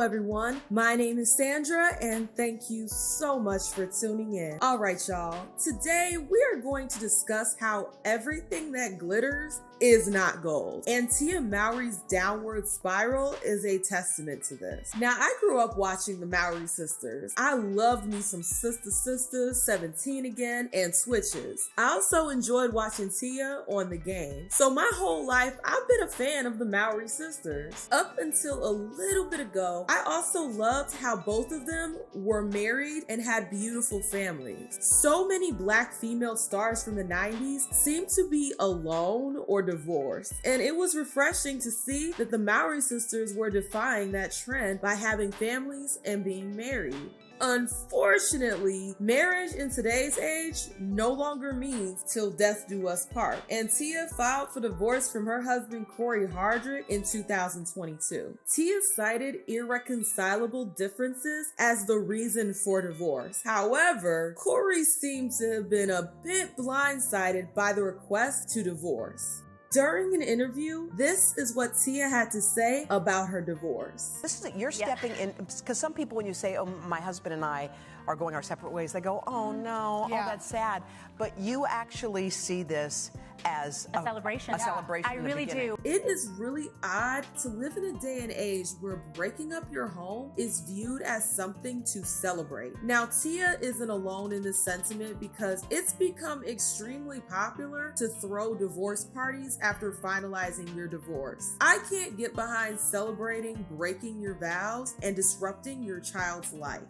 everyone. My name is Sandra, and thank you so much for tuning in. All right, y'all. Today, we are going to discuss how everything that glitters is not gold. And Tia Mowry's downward spiral is a testament to this. Now, I grew up watching the Mowry sisters. I loved me some Sister Sisters, 17 Again, and Switches. I also enjoyed watching Tia on The Game. So my whole life, I've been a fan of the Mowry sisters. Up until a little bit ago, I also loved how both of them were married and had beautiful families. So many Black female stars from the 90s seemed to be alone or divorced, and it was refreshing to see that the Mowry sisters were defying that trend by having families and being married. Unfortunately, marriage in today's age no longer means till death do us part, and Tia filed for divorce from her husband Corey Hardrick in 2022. Tia cited irreconcilable differences as the reason for divorce. However, Corey seemed to have been a bit blindsided by the request to divorce. During an interview, this is what Tia had to say about her divorce. You're stepping in, because some people, when you say, oh, my husband and I are going our separate ways, they go, oh no, oh, that's sad. But you actually see this as a celebration. A celebration. I really do. It is really odd to live in a day and age where breaking up your home is viewed as something to celebrate. Now, Tia isn't alone in this sentiment because it's become extremely popular to throw divorce parties after finalizing your divorce. I can't get behind celebrating breaking your vows and disrupting your child's life.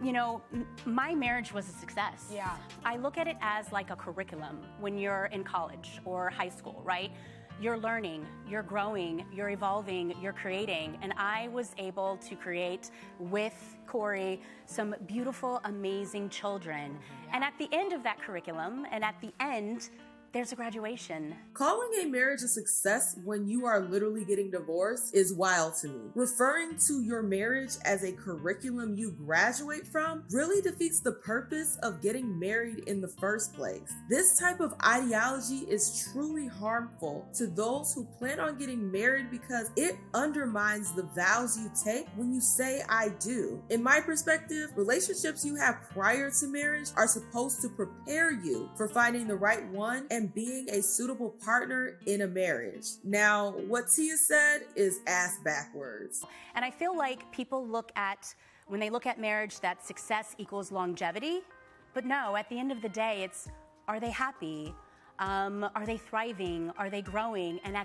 You know, my marriage was a success. Yeah. I look at it as like a curriculum when you're in college or high school, right? You're learning, you're growing, you're evolving, you're creating. And I was able to create with Corey some beautiful, amazing children. And at the end of that curriculum, and at the end, there's a graduation. Calling a marriage a success when you are literally getting divorced is wild to me. Referring to your marriage as a curriculum you graduate from really defeats the purpose of getting married in the first place. This type of ideology is truly harmful to those who plan on getting married because it undermines the vows you take when you say I do. In my perspective, relationships you have prior to marriage are supposed to prepare you for finding the right one and being a suitable partner in a marriage. Now, what Tia said is ass backwards. And I feel like people look at, when they look at marriage, that success equals longevity. But no, at the end of the day, it's, are they happy? Are they thriving? Are they growing? And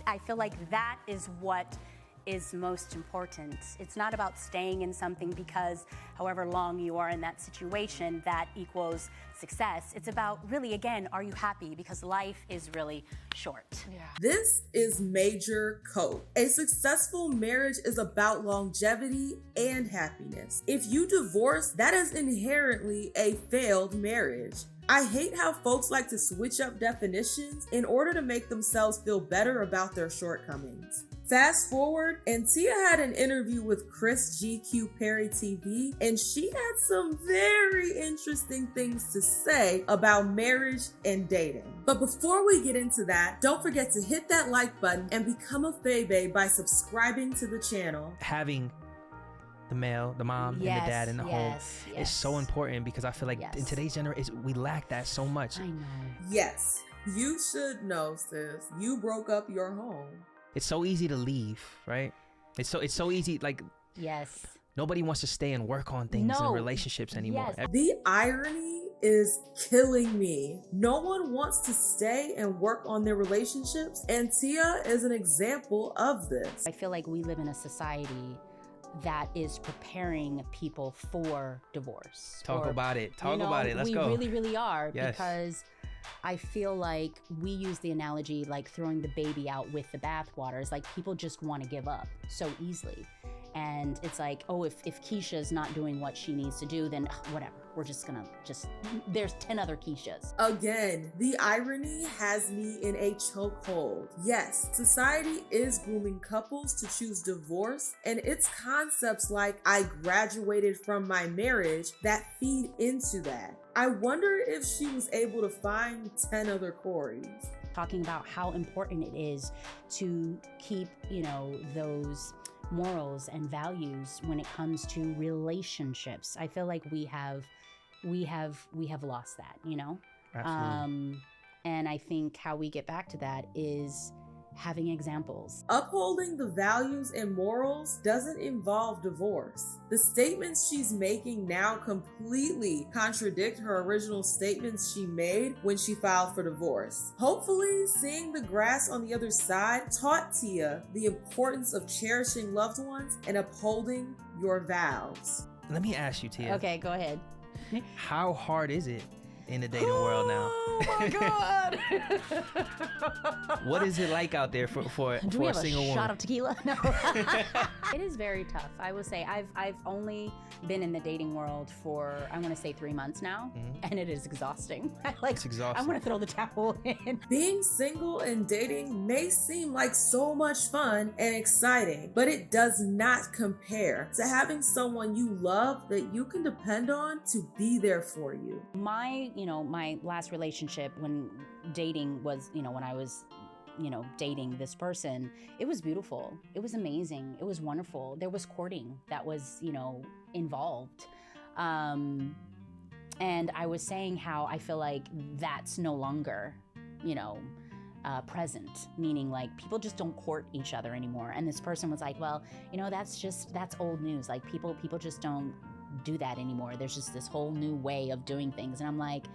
I feel like that is what is most important. It's not about staying in something because however long you are in that situation, that equals success. It's about really, again, are you happy? Because life is really short. Yeah. This is Major Cope. A successful marriage is about longevity and happiness. If you divorce, that is inherently a failed marriage. I hate how folks like to switch up definitions in order to make themselves feel better about their shortcomings. Fast forward, and Tia had an interview with Chris GQ Perry TV, and she had some very interesting things to say about marriage and dating. But before we get into that, don't forget to hit that like button and become a Fave by subscribing to the channel. Having the mom, and the dad in the home is so important because I feel like in today's generation, we lack that so much. I know. Yes, you should know, sis. You broke up your home. It's so easy to leave, right? It's so easy. Like, yes, nobody wants to stay and work on things in relationships anymore. Yes. The irony is killing me. No one wants to stay and work on their relationships, and Tia is an example of this. I feel like we live in a society that is preparing people for divorce. Talk about it. Let's go. We really, really are, Yes. because I feel like we use the analogy like throwing the baby out with the bathwater. It's like people just want to give up so easily. And it's like, oh, if Keisha's not doing what she needs to do, then whatever. We're just gonna there's 10 other Keishas. Again, the irony has me in a chokehold. Yes, society is grooming couples to choose divorce, and it's concepts like I graduated from my marriage that feed into that. I wonder if she was able to find 10 other Coreys. Talking about how important it is to keep, those morals and values when it comes to relationships. I feel like we have lost that, you know? Absolutely. And I think how we get back to that is having examples. Upholding the values and morals doesn't involve divorce. The statements she's making now completely contradict her original statements she made when she filed for divorce. Hopefully, seeing the grass on the other side taught Tia the importance of cherishing loved ones and upholding your vows. Let me ask you, Tia. Okay, go ahead. How hard is it in the dating world now? Oh my God! What is it like out there for a single woman? Do we have a shot of tequila? No. It is very tough. I will say I've only been in the dating world for, I want to say 3 months now, and it is exhausting. It's exhausting. I want to throw the towel in. Being single and dating may seem like so much fun and exciting, but it does not compare to having someone you love that you can depend on to be there for you. My last relationship when dating was, when I was, dating this person, it was beautiful. It was amazing. It was wonderful. There was courting that was, involved. And I was saying how I feel like that's no longer, present, meaning like people just don't court each other anymore. And this person was like, well, that's old news. Like people just don't do that anymore. There's just this whole new way of doing things. And I'm like,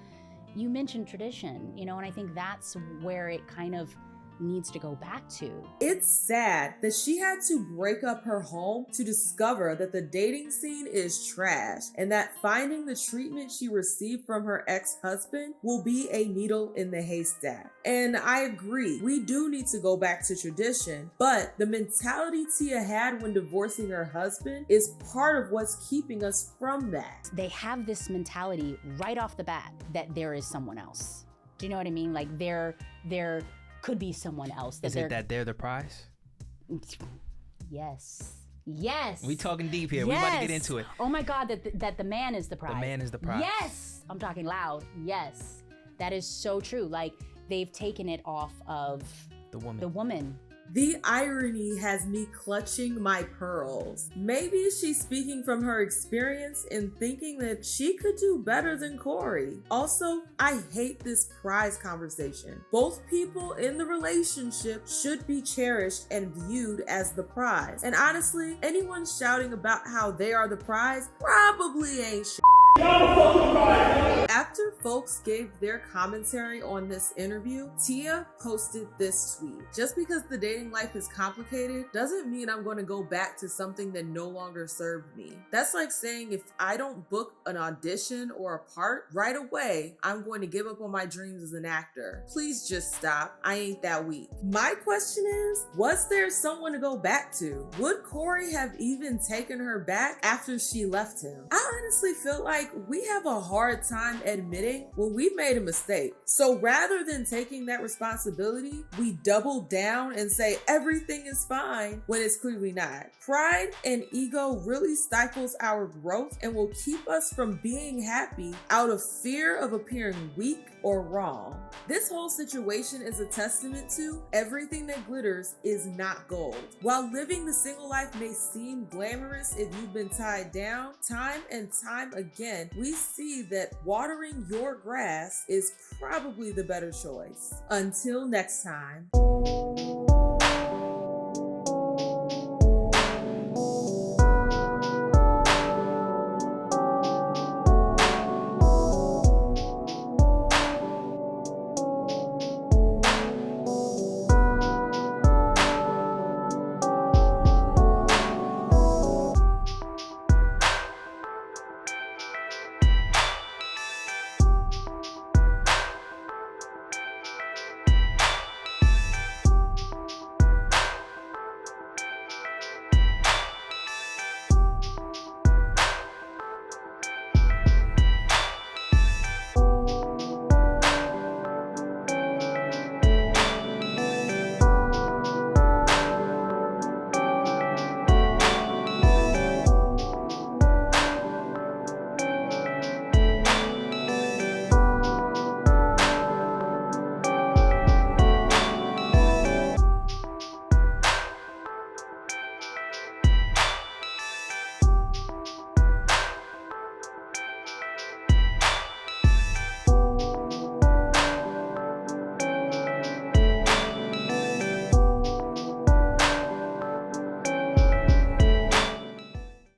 you mentioned tradition, and I think that's where it kind of needs to go back to. It's sad that she had to break up her home to discover that the dating scene is trash and that finding the treatment she received from her ex-husband will be a needle in the haystack. And I agree, we do need to go back to tradition, but the mentality Tia had when divorcing her husband is part of what's keeping us from that. They have this mentality right off the bat that there is someone else. Do you know what I mean? Like there could be someone else. Is it that they're the prize? Yes. We talking deep here. Yes. We about to get into it. Oh my God, that the man is the prize. The man is the prize. Yes. I'm talking loud. Yes. That is so true. Like they've taken it off of the woman. The irony has me clutching my pearls. Maybe she's speaking from her experience and thinking that she could do better than Corey. Also, I hate this prize conversation. Both people in the relationship should be cherished and viewed as the prize. And honestly, anyone shouting about how they are the prize probably ain't shit. After folks gave their commentary on this interview, Tia posted this tweet. Just because the dating life is complicated doesn't mean I'm going to go back to something that no longer served me. That's like saying if I don't book an audition or a part right away, I'm going to give up on my dreams as an actor. Please just stop. I ain't that weak. My question is, was there someone to go back to? Would Corey have even taken her back after she left him? I honestly feel like we have a hard time admitting when we've made a mistake. So rather than taking that responsibility, we double down and say everything is fine when it's clearly not. Pride and ego really stifles our growth and will keep us from being happy out of fear of appearing weak or wrong. This whole situation is a testament to everything that glitters is not gold. While living the single life may seem glamorous if you've been tied down, time and time again, we see that watering your grass is probably the better choice. Until next time.